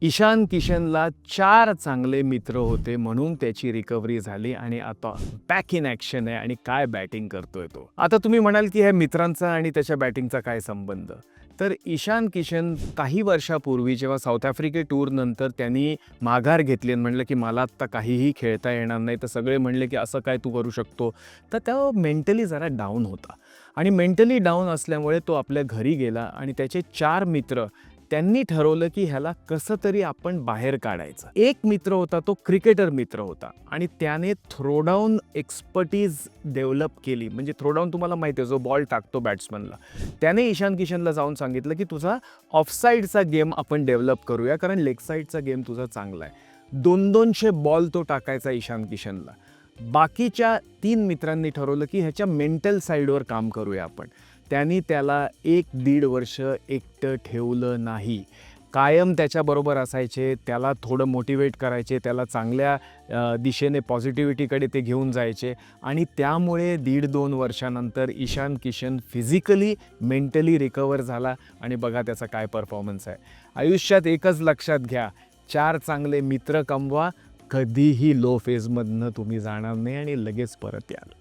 ईशान किशनला 4 चांगले मित्र होते म्हणून त्याची रिकव्हरी झाली आणि आता बॅक इन ॲक्शन आहे आणि काय बॅटिंग करतोय तो. आता तुम्ही म्हणाल की ह्या मित्रांचा आणि त्याच्या बॅटिंगचा काय संबंध? तर ईशान किशन काही वर्षापूर्वी जेव्हा साऊथ आफ्रिका टूरनंतर त्यांनी माघार घेतली आणि म्हणलं की मला आत्ता काहीही खेळता येणार नाही, तर सगळे म्हणले की असं काय तू करू शकतो? तर तो मेंटली जरा डाऊन होता आणि मेंटली डाऊन असल्यामुळे तो आपल्या घरी गेला आणि त्याचे 4 मित्र त्यांनी ठरवलं की ह्याला कसं तरी आपण बाहेर काढायचं. एक मित्र होता तो क्रिकेटर मित्र होता आणि त्याने थ्रोडाऊन एक्सपर्टीज डेव्हलप केली. म्हणजे थ्रोडाऊन तुम्हाला माहिती आहे, जो बॉल टाकतो बॅट्समनला. त्याने ईशान किशनला जाऊन सांगितलं की तुझा ऑफसाईडचा गेम आपण डेव्हलप करूया, कारण लेग साईडचा गेम तुझा चांगला आहे. 200 बॉल तो टाकायचा ईशान किशनला. बाकीच्या 3 मित्रांनी ठरवलं की ह्याच्या मेंटल साईडवर काम करूया आपण. त्यांनी त्याला 1-1.5 वर्ष एकटं ठेवलं नाही. कायम त्याच्याबरोबर असायचे, त्याला थोडं मोटिवेट करायचे, त्याला चांगल्या दिशेने पॉझिटिव्हिटीकडे ते घेऊन जायचे आणि त्यामुळे 1.5-2 वर्षानंतर Ishan Kishan physically, mentally recover झाला आणि बघा त्याचा काय परफॉर्मन्स आहे. आयुष्यात एकच लक्षात घ्या, 4 चांगले मित्र कमवा, कधीही लो फेजमधनं तुम्ही जाणार नाही आणि लगेच परत याल.